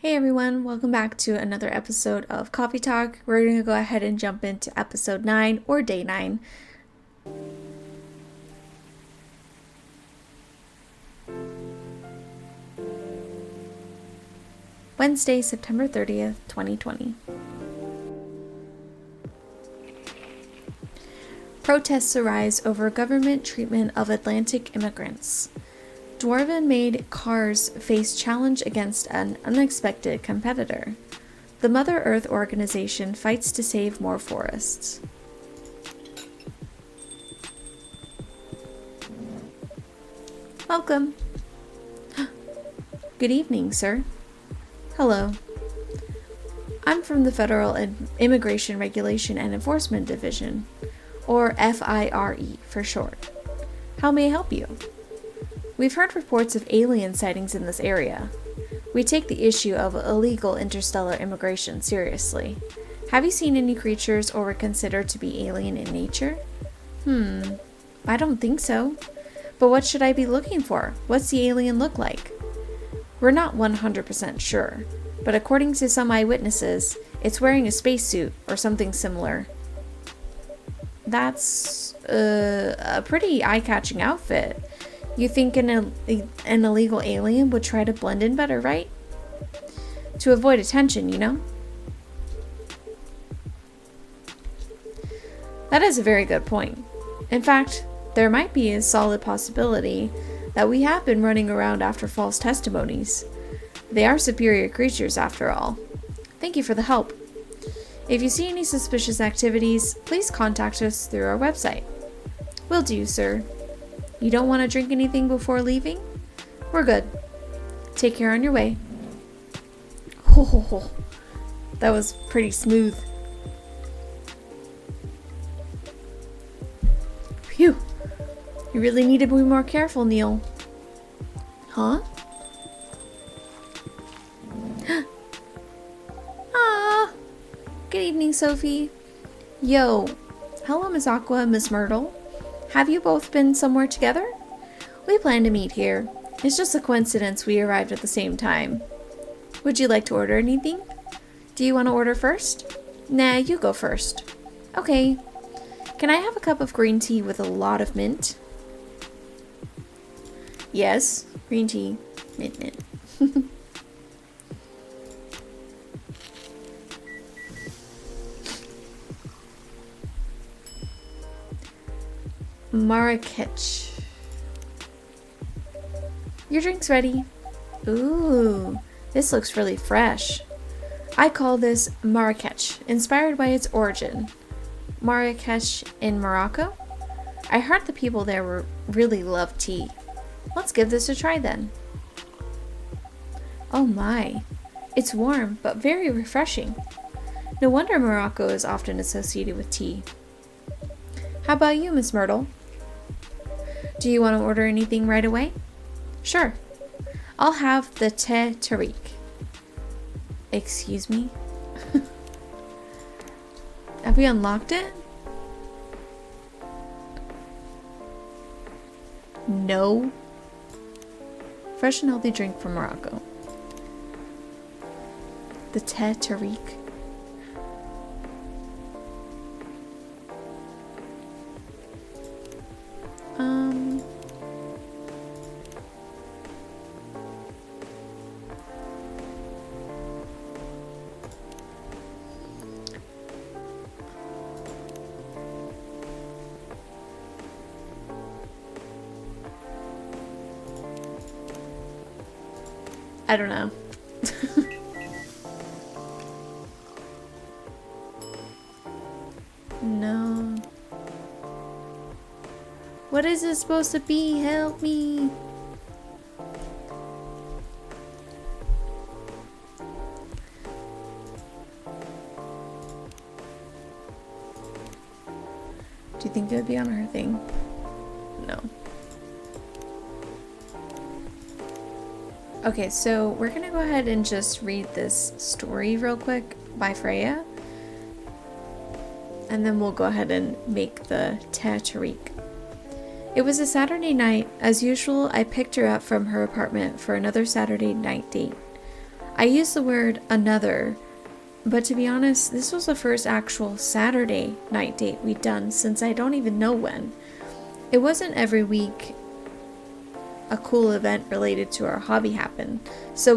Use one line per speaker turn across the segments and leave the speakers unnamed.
Hey everyone, welcome back to another episode of Coffee Talk. We're going to go ahead and jump into episode 9 or day 9. Wednesday, September 30th, 2020. Protests arise over government treatment of Atlantic immigrants. Dwarven-made cars face challenge against an unexpected competitor. The Mother Earth organization fights to save more forests. Welcome. Good evening, sir. Hello. I'm from the Federal Immigration Regulation and Enforcement Division, or F.I.R.E. for short. How may I help you? We've heard reports of alien sightings in this area. We take the issue of illegal interstellar immigration seriously. Have you seen any creatures or were considered to be alien in nature? I don't think so. But what should I be looking for? What's the alien look like? We're not 100% sure, but according to some eyewitnesses, it's wearing a spacesuit or something similar. That's a pretty eye-catching outfit. You think an illegal alien would try to blend in better, right? To avoid attention, you know? That is a very good point. In fact, there might be a solid possibility that we have been running around after false testimonies. They are superior creatures, after all. Thank you for the help. If you see any suspicious activities, please contact us through our website. Will do, sir. You don't want to drink anything before leaving? We're good. Take care on your way. Oh, that was pretty smooth. Phew. You really need to be more careful, Neil. Huh? Ah. Good evening, Sophie. Yo. Hello, Miss Aqua and Miss Myrtle. Have you both been somewhere together? We plan to meet here. It's just a coincidence we arrived at the same time. Would you like to order anything? Do you want to order first? Nah, you go first. Okay. Can I have a cup of green tea with a lot of mint? Yes, green tea, mint, mint. Marrakech. Your drink's ready. Ooh, this looks really fresh. I call this Marrakech, inspired by its origin. Marrakech in Morocco? I heard the people there really love tea. Let's give this a try then. Oh my, it's warm but very refreshing. No wonder Morocco is often associated with tea. How about you, Miss Myrtle? Do you want to order anything right away? Sure. I'll have the thé Tariq. Excuse me? Have we unlocked it? No. Fresh and healthy drink from Morocco. The thé Tariq. I don't know. No. What is this supposed to be? Help me. Do you think it would be on her thing? No. Okay, so we're gonna go ahead and just read this story real quick by Freya. And then we'll go ahead and make the thé Tariq. It was a Saturday night. As usual, I picked her up from her apartment for another Saturday night date. I use the word another, but to be honest, this was the first actual Saturday night date we'd done since I don't even know when. It wasn't every week a cool event related to our hobby happened, so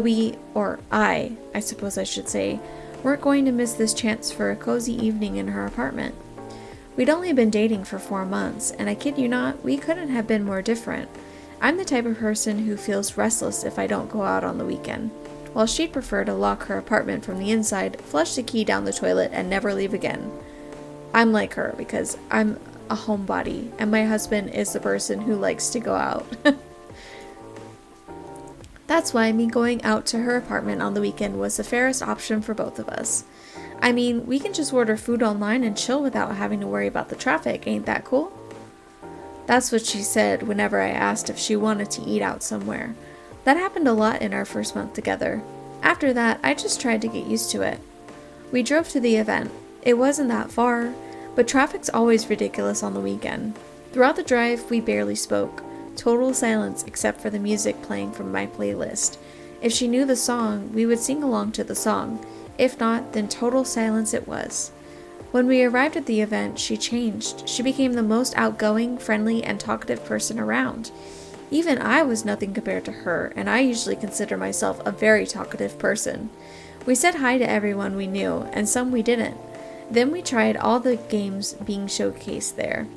I suppose I should say, weren't going to miss this chance for a cozy evening in her apartment. We'd only been dating for 4 months, and I kid you not, we couldn't have been more different. I'm the type of person who feels restless if I don't go out on the weekend, while she'd prefer to lock her apartment from the inside, flush the key down the toilet, and never leave again. I'm like her because I'm a homebody, and my husband is the person who likes to go out. That's why me going out to her apartment on the weekend was the fairest option for both of us. I mean, we can just order food online and chill without having to worry about the traffic, ain't that cool? That's what she said whenever I asked if she wanted to eat out somewhere. That happened a lot in our first month together. After that, I just tried to get used to it. We drove to the event. It wasn't that far, but traffic's always ridiculous on the weekend. Throughout the drive, we barely spoke. Total silence except for the music playing from my playlist. If she knew the song, we would sing along to the song. If not, then total silence it was. When we arrived at the event, she changed. She became the most outgoing, friendly, and talkative person around. Even I was nothing compared to her, and I usually consider myself a very talkative person. We said hi to everyone we knew, and some we didn't. Then we tried all the games being showcased there.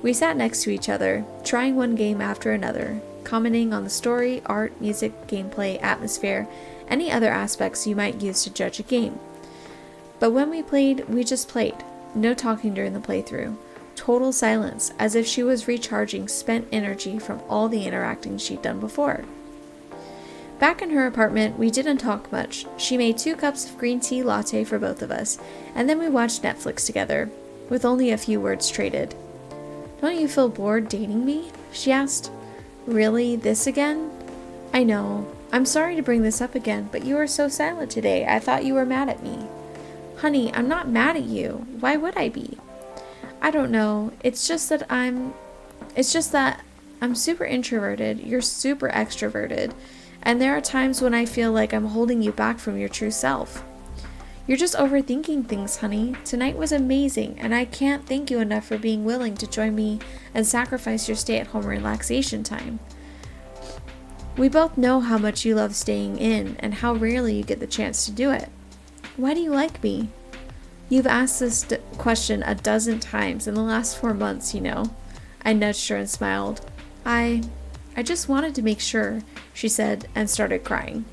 We sat next to each other, trying one game after another, commenting on the story, art, music, gameplay, atmosphere, any other aspects you might use to judge a game. But when we played, we just played. No talking during the playthrough. Total silence, as if she was recharging spent energy from all the interacting she'd done before. Back in her apartment, we didn't talk much. She made 2 cups of green tea latte for both of us, and then we watched Netflix together, with only a few words traded. "Don't you feel bored dating me?" she asked. "Really? This again?" "I know. I'm sorry to bring this up again, but you were so silent today. I thought you were mad at me." "Honey, I'm not mad at you. Why would I be?" "I don't know. It's just that I'm super introverted. You're super extroverted. And there are times when I feel like I'm holding you back from your true self." "You're just overthinking things, honey. Tonight was amazing, and I can't thank you enough for being willing to join me and sacrifice your stay-at-home relaxation time. We both know how much you love staying in and how rarely you get the chance to do it. Why do you like me?" "You've asked this question a dozen times in the last 4 months, you know." I nudged her and smiled. I just wanted to make sure," she said, and started crying.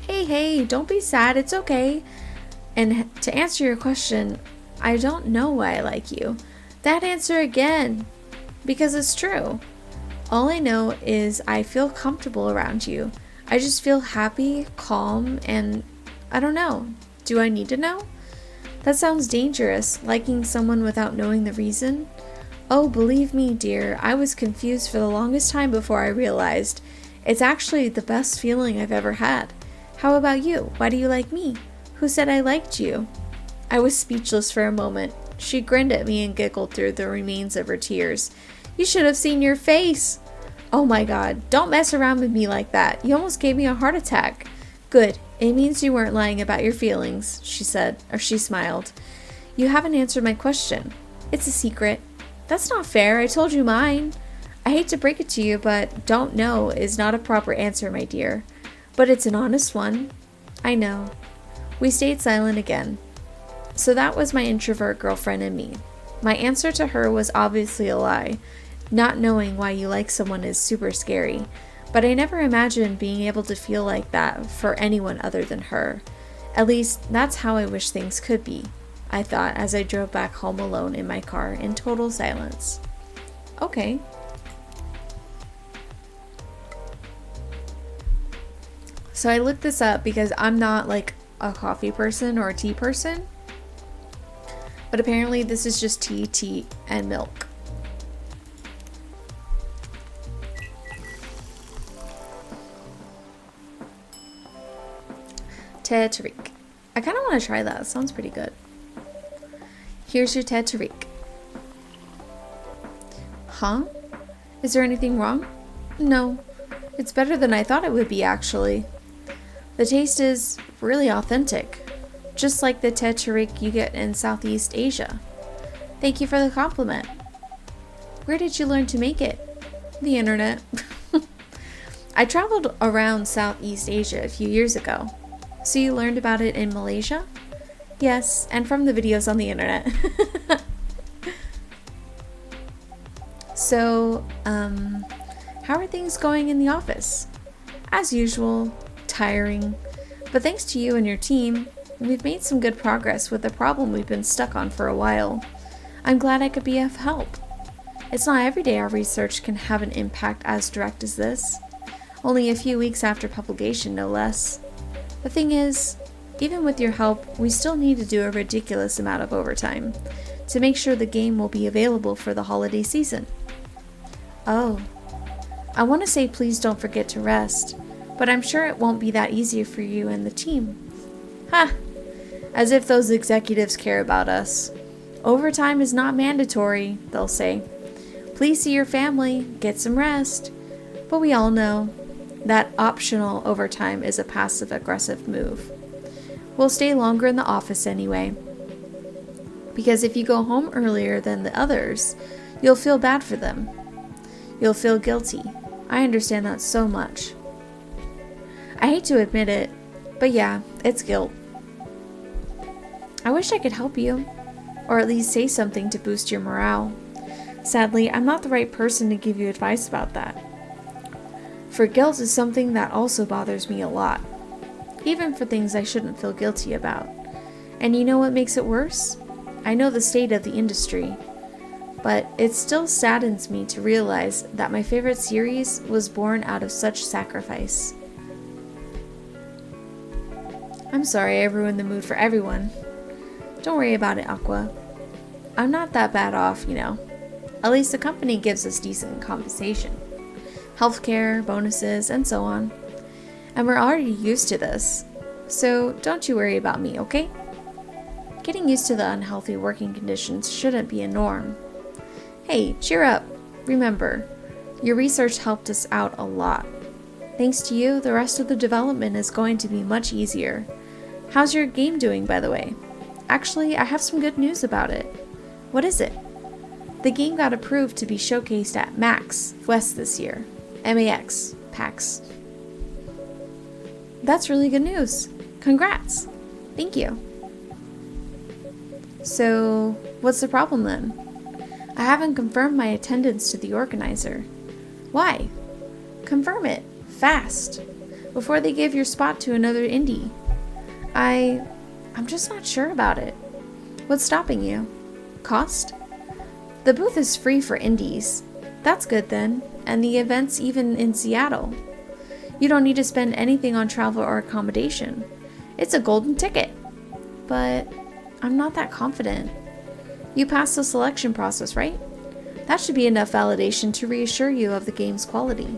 Hey, don't be sad, it's okay. And to answer your question, I don't know why I like you. That answer again, because it's true. All I know is I feel comfortable around you. I just feel happy, calm, and I don't know. Do I need to know? That sounds dangerous, liking someone without knowing the reason. Oh, believe me, dear, I was confused for the longest time before I realized. It's actually the best feeling I've ever had. How about you? Why do you like me? Who said I liked you?" I was speechless for a moment. She grinned at me and giggled through the remains of her tears. "You should have seen your face." "Oh my God, don't mess around with me like that. You almost gave me a heart attack." "Good. It means you weren't lying about your feelings," she said, or she smiled. "You haven't answered my question." "It's a secret." "That's not fair. I told you mine." "I hate to break it to you, but don't know is not a proper answer, my dear. But it's an honest one." "I know." We stayed silent again. So that was my introvert girlfriend and me. My answer to her was obviously a lie. Not knowing why you like someone is super scary. But I never imagined being able to feel like that for anyone other than her. At least, that's how I wish things could be, I thought as I drove back home alone in my car in total silence. Okay. So I looked this up because I'm not like a coffee person or a tea person. But apparently this is just tea, and milk. Tetrique. I kind of want to try that. It sounds pretty good. Here's your Tetrique. Huh? Is there anything wrong? No. It's better than I thought it would be, actually. The taste is really authentic, just like the techerik you get in Southeast Asia. Thank you for the compliment. Where did you learn to make it? The internet. I traveled around Southeast Asia a few years ago. So you learned about it in Malaysia? Yes, and from the videos on the internet. So, how are things going in the office? As usual, tiring. But thanks to you and your team, we've made some good progress with a problem we've been stuck on for a while. I'm glad I could be of help. It's not every day our research can have an impact as direct as this. Only a few weeks after publication, no less. The thing is, even with your help, we still need to do a ridiculous amount of overtime to make sure the game will be available for the holiday season. Oh, I want to say please don't forget to rest, but I'm sure it won't be that easy for you and the team. Ha! As if those executives care about us. Overtime is not mandatory, they'll say. Please see your family, get some rest. But we all know that optional overtime is a passive-aggressive move. We'll stay longer in the office anyway. Because if you go home earlier than the others, you'll feel bad for them. You'll feel guilty. I understand that so much. I hate to admit it, but yeah, it's guilt. I wish I could help you, or at least say something to boost your morale. Sadly, I'm not the right person to give you advice about that. For guilt is something that also bothers me a lot, even for things I shouldn't feel guilty about. And you know what makes it worse? I know the state of the industry, but it still saddens me to realize that my favorite series was born out of such sacrifice. I'm sorry I ruined the mood for everyone. Don't worry about it, Aqua. I'm not that bad off, you know. At least the company gives us decent compensation. Healthcare, bonuses, and so on. And we're already used to this. So don't you worry about me, okay? Getting used to the unhealthy working conditions shouldn't be a norm. Hey, cheer up. Remember, your research helped us out a lot. Thanks to you, the rest of the development is going to be much easier. How's your game doing, by the way? Actually, I have some good news about it. What is it? The game got approved to be showcased at MAX West this year. MAX, PAX. That's really good news. Congrats. Thank you. So, what's the problem then? I haven't confirmed my attendance to the organizer. Why? Confirm it. Fast. Before they give your spot to another indie. I'm just not sure about it. What's stopping you? Cost? The booth is free for indies. That's good then. And the event's even in Seattle. You don't need to spend anything on travel or accommodation. It's a golden ticket. But I'm not that confident. You passed the selection process, right? That should be enough validation to reassure you of the game's quality.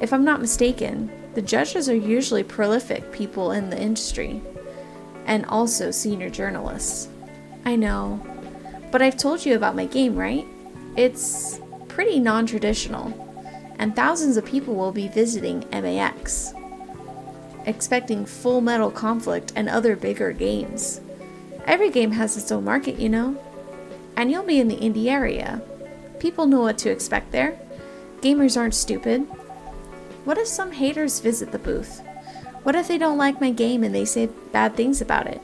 If I'm not mistaken, the judges are usually prolific people in the industry, and also senior journalists. I know, but I've told you about my game, right? It's pretty non-traditional, and thousands of people will be visiting MAX, expecting Full Metal Conflict and other bigger games. Every game has its own market, you know? And you'll be in the indie area. People know what to expect there. Gamers aren't stupid. What if some haters visit the booth? What if they don't like my game and they say bad things about it?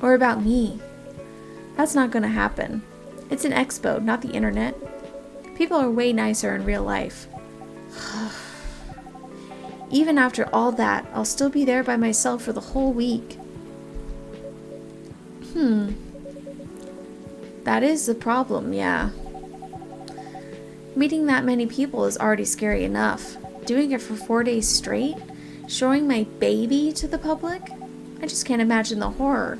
Or about me? That's not gonna happen. It's an expo, not the internet. People are way nicer in real life. Even after all that, I'll still be there by myself for the whole week. That is the problem, yeah. Meeting that many people is already scary enough. Doing it for 4 days straight? Showing my baby to the public? I just can't imagine the horror.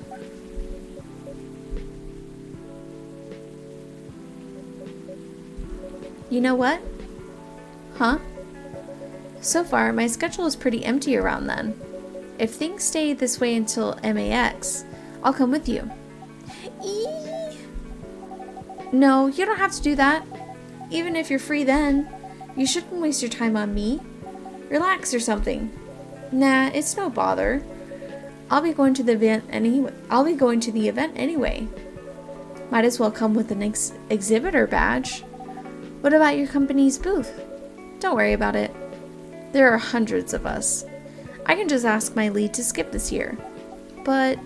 You know what? Huh? So far, my schedule is pretty empty around then. If things stay this way until MAX, I'll come with you. Eee! No, you don't have to do that. Even if you're free then, you shouldn't waste your time on me. Relax or something. Nah, it's no bother. I'll be going to the event anyway. Might as well come with an exhibitor badge. What about your company's booth? Don't worry about it. There are hundreds of us. I can just ask my lead to skip this year. But,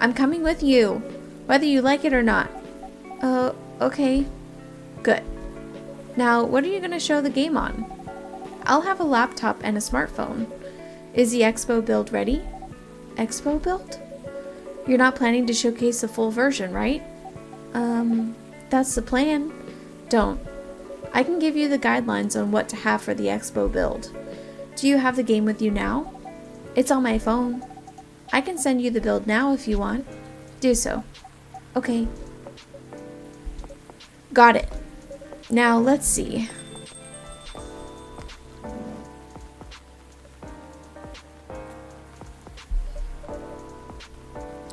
I'm coming with you, whether you like it or not. Okay. Good. Now, what are you going to show the game on? I'll have a laptop and a smartphone. Is the Expo build ready? Expo build? You're not planning to showcase the full version, right? That's the plan. Don't. I can give you the guidelines on what to have for the Expo build. Do you have the game with you now? It's on my phone. I can send you the build now if you want. Do so. Okay. Got it. Now let's see.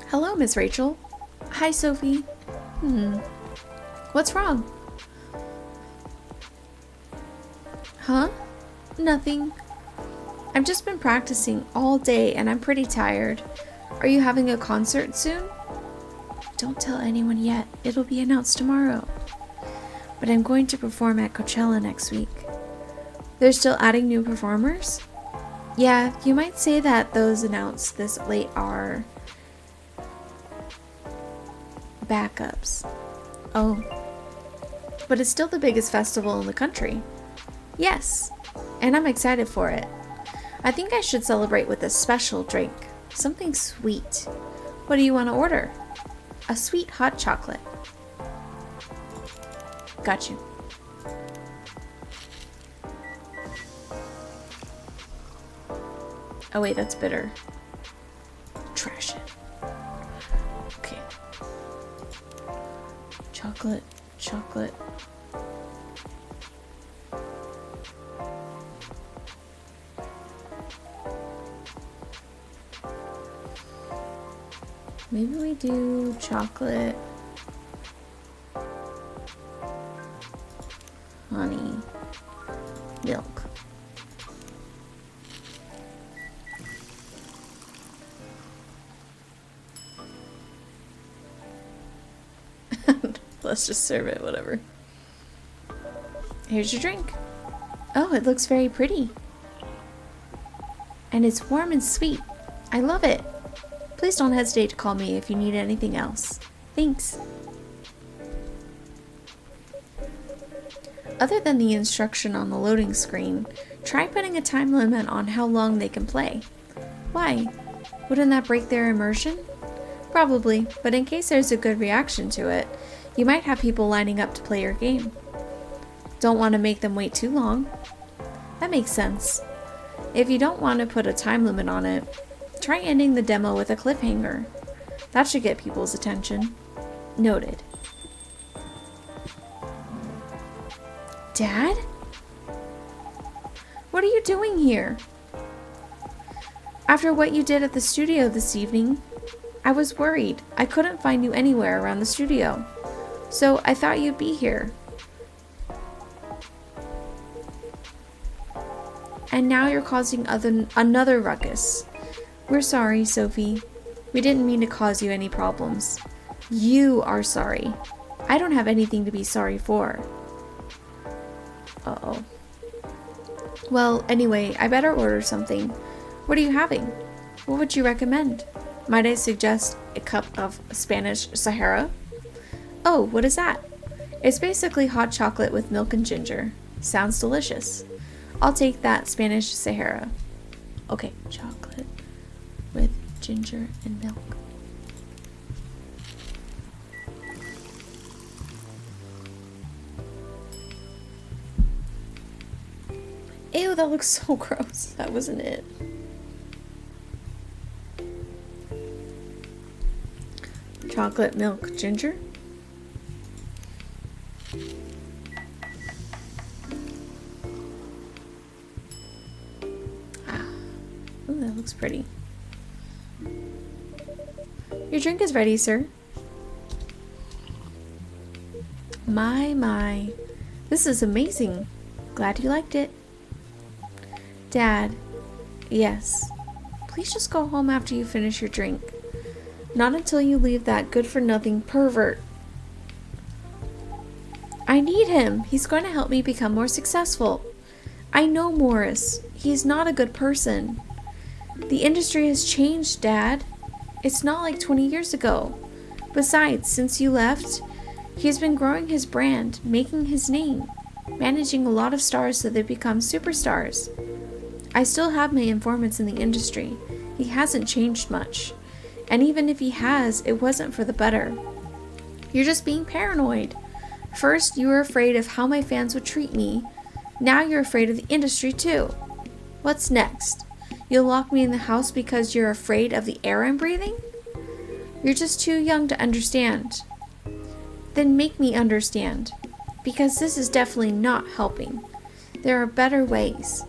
Hello, Miss Rachel. Hi, Sophie. What's wrong? Huh? Nothing. I've just been practicing all day and I'm pretty tired. Are you having a concert soon? Don't tell anyone yet. It'll be announced tomorrow. But I'm going to perform at Coachella next week. They're still adding new performers? Yeah, you might say that those announced this late are backups. Oh. But it's still the biggest festival in the country. Yes, and I'm excited for it. I think I should celebrate with a special drink. Something sweet. What do you want to order? A sweet hot chocolate. Got you. Oh wait, that's bitter. Trash it. Okay. Chocolate, chocolate. Maybe we do chocolate, honey, milk. Let's just serve it, whatever. Here's your drink. Oh, it looks very pretty. And it's warm and sweet. I love it. Please don't hesitate to call me if you need anything else. Thanks. Other than the instruction on the loading screen, try putting a time limit on how long they can play. Why? Wouldn't that break their immersion? Probably, but in case there's a good reaction to it, you might have people lining up to play your game. Don't want to make them wait too long. That makes sense. If you don't want to put a time limit on it, try ending the demo with a cliffhanger. That should get people's attention. Noted. Dad? What are you doing here? After what you did at the studio this evening, I was worried. I couldn't find you anywhere around the studio. So I thought you'd be here. And now you're causing another ruckus. We're sorry, Sophie. We didn't mean to cause you any problems. You are sorry. I don't have anything to be sorry for. Uh-oh. Well, anyway, I better order something. What are you having? What would you recommend? Might I suggest a cup of Spanish Sahara? Oh, what is that? It's basically hot chocolate with milk and ginger. Sounds delicious. I'll take that Spanish Sahara. Okay, chocolate with ginger and milk. Ew, that looks so gross. That wasn't it. Chocolate, milk, ginger. Ooh, that looks pretty. Your drink is ready, sir. My. This is amazing. Glad you liked it. Dad, yes. Please just go home after you finish your drink. Not until you leave that good-for-nothing pervert. I need him. He's going to help me become more successful. I know Morris. He's not a good person. The industry has changed, Dad. It's not like 20 years ago. Besides, since you left, he has been growing his brand, making his name, managing a lot of stars so they become superstars. I still have my informants in the industry. He hasn't changed much. And even if he has, it wasn't for the better. You're just being paranoid. First, you were afraid of how my fans would treat me. Now you're afraid of the industry too. What's next? You'll lock me in the house because you're afraid of the air I'm breathing? You're just too young to understand. Then make me understand. Because this is definitely not helping. There are better ways.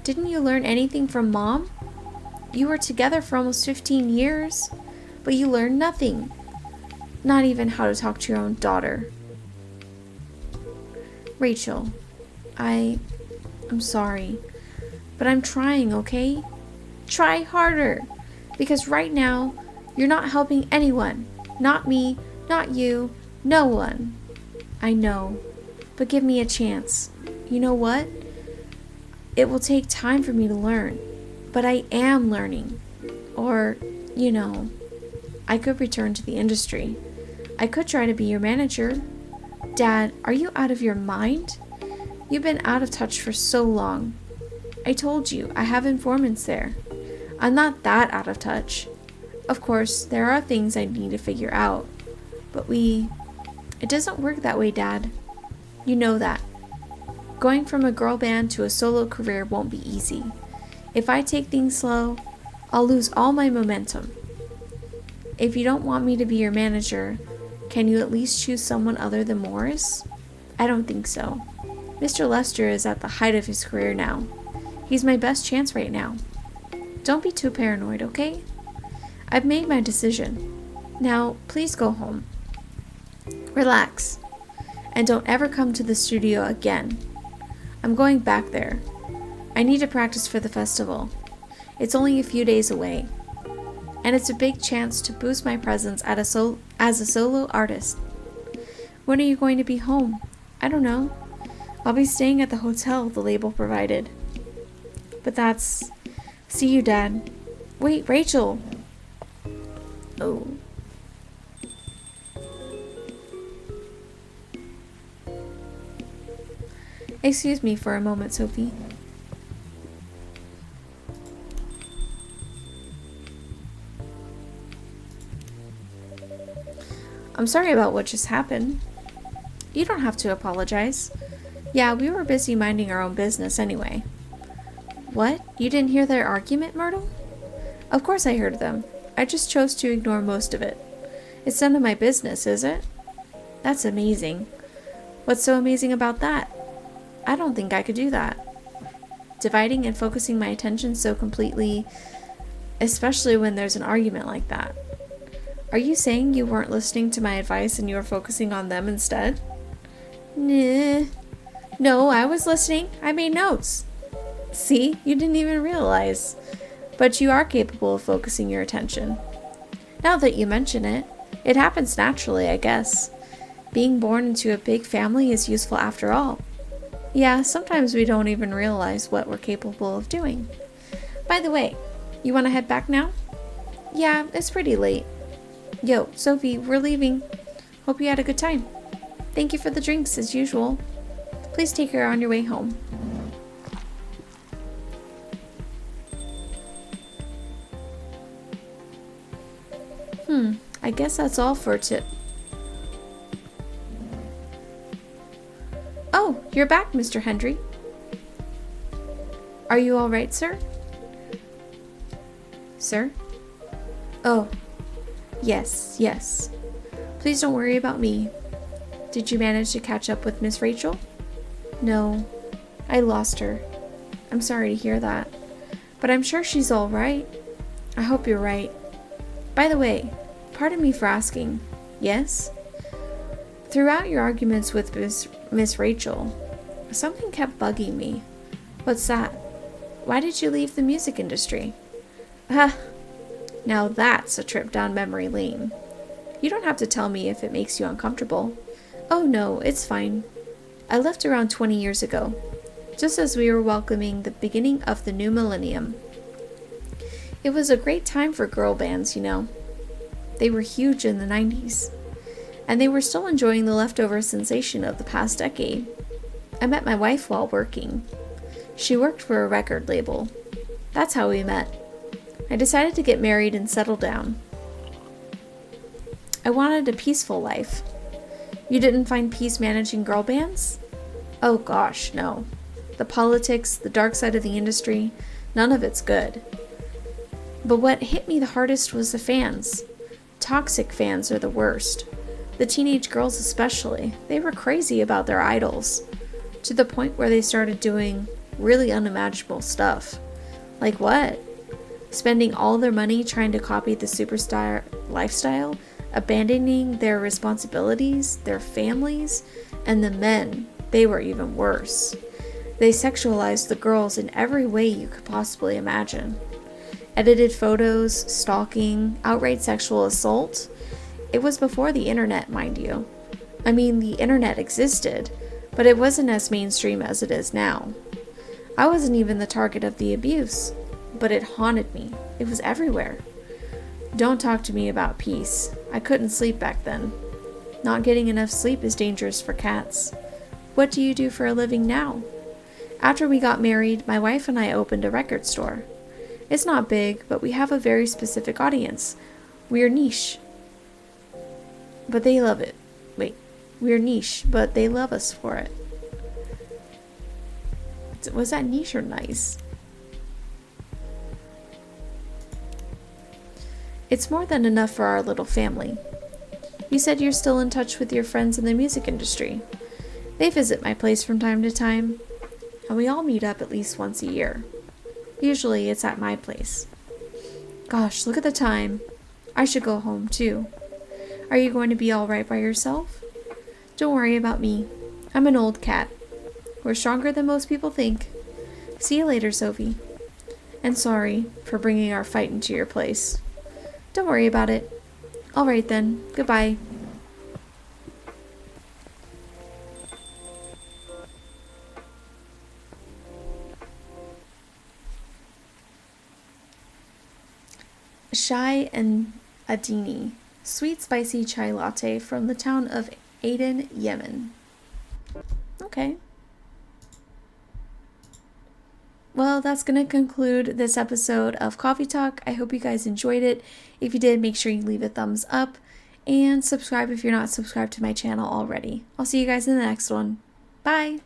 Didn't you learn anything from Mom? You were together for almost 15 years, but you learned nothing. Not even how to talk to your own daughter. Rachel, I'm sorry, but I'm trying, okay? Try harder, because right now, you're not helping anyone. Not me, not you, no one. I know, but give me a chance. You know what? It will take time for me to learn, but I am learning. Or, I could return to the industry. I could try to be your manager. Dad, are you out of your mind? You've been out of touch for so long. I told you, I have informants there. I'm not that out of touch. Of course, there are things I need to figure out. But it doesn't work that way, Dad. You know that. Going from a girl band to a solo career won't be easy. If I take things slow, I'll lose all my momentum. If you don't want me to be your manager, can you at least choose someone other than Morris? I don't think so. Mr. Lester is at the height of his career now. He's my best chance right now. Don't be too paranoid, okay? I've made my decision. Now, please go home. Relax. And don't ever come to the studio again. I'm going back there. I need to practice for the festival. It's only a few days away. And it's a big chance to boost my presence as a solo artist. When are you going to be home? I don't know. I'll be staying at the hotel the label provided. But that's... See you, Dad. Wait, Rachel! Oh. Excuse me for a moment, Sophie. I'm sorry about what just happened. You don't have to apologize. Yeah, we were busy minding our own business anyway. What? You didn't hear their argument, Myrtle? Of course I heard them. I just chose to ignore most of it. It's none of my business, is it? That's amazing. What's so amazing about that? I don't think I could do that. Dividing and focusing my attention so completely, especially when there's an argument like that. Are you saying you weren't listening to my advice and you were focusing on them instead? Nah. No, I was listening. I made notes. See, you didn't even realize. But you are capable of focusing your attention. Now that you mention it, it happens naturally, I guess. Being born into a big family is useful after all. Yeah, sometimes we don't even realize what we're capable of doing. By the way, you want to head back now? Yeah, it's pretty late. Yo, Sophie, we're leaving. Hope you had a good time. Thank you for the drinks, as usual. Please take her on your way home. I guess that's all for Oh, you're back, Mr. Hendry. Are you all right, sir? Sir? Oh, yes. Please don't worry about me. Did you manage to catch up with Miss Rachel? No, I lost her. I'm sorry to hear that, but I'm sure she's all right. I hope you're right. By the way, pardon me for asking. Yes? Throughout your arguments with Miss Rachel, something kept bugging me. What's that? why did you leave the music industry? Ah, now that's a trip down memory lane. You don't have to tell me if it makes you uncomfortable. Oh no, it's fine. I left around 20 years ago, just as we were welcoming the beginning of the new millennium. It was a great time for girl bands, you know. They were huge in the 90s, and they were still enjoying the leftover sensation of the past decade. I met my wife while working. She worked for a record label. That's how we met. I decided to get married and settle down. I wanted a peaceful life. You didn't find peace managing girl bands? Oh gosh, no. The politics, the dark side of the industry, none of it's good. But what hit me the hardest was the fans. Toxic fans are the worst. The teenage girls especially. They were crazy about their idols, to the point where they started doing really unimaginable stuff. Like what? Spending all their money trying to copy the superstar lifestyle, abandoning their responsibilities, their families, and the men, they were even worse. They sexualized the girls in every way you could possibly imagine. Edited photos, stalking, outright sexual assault. It was before the internet, mind you. I mean, the internet existed, but it wasn't as mainstream as it is now. I wasn't even the target of the abuse, but it haunted me. It was everywhere. Don't talk to me about peace. I couldn't sleep back then. Not getting enough sleep is dangerous for cats. What do you do for a living now? After we got married, my wife and I opened a record store. It's not big, but we have a very specific audience. We're niche, but they love it. We're niche, but they love us for it. Was that niche or nice? It's more than enough for our little family. You said you're still in touch with your friends in the music industry. They visit my place from time to time, and we all meet up at least once a year. Usually it's at my place. Gosh, look at the time. I should go home too. Are you going to be all right by yourself? Don't worry about me. I'm an old cat. We're stronger than most people think. See you later, Sophie. And sorry for bringing our fight into your place. Don't worry about it. All right then. Goodbye. Chai and Adini, sweet spicy chai latte from the town of Aden, Yemen. Okay. Well, that's going to conclude this episode of Coffee Talk. I hope you guys enjoyed it. If you did, make sure you leave a thumbs up and subscribe if you're not subscribed to my channel already. I'll see you guys in the next one. Bye!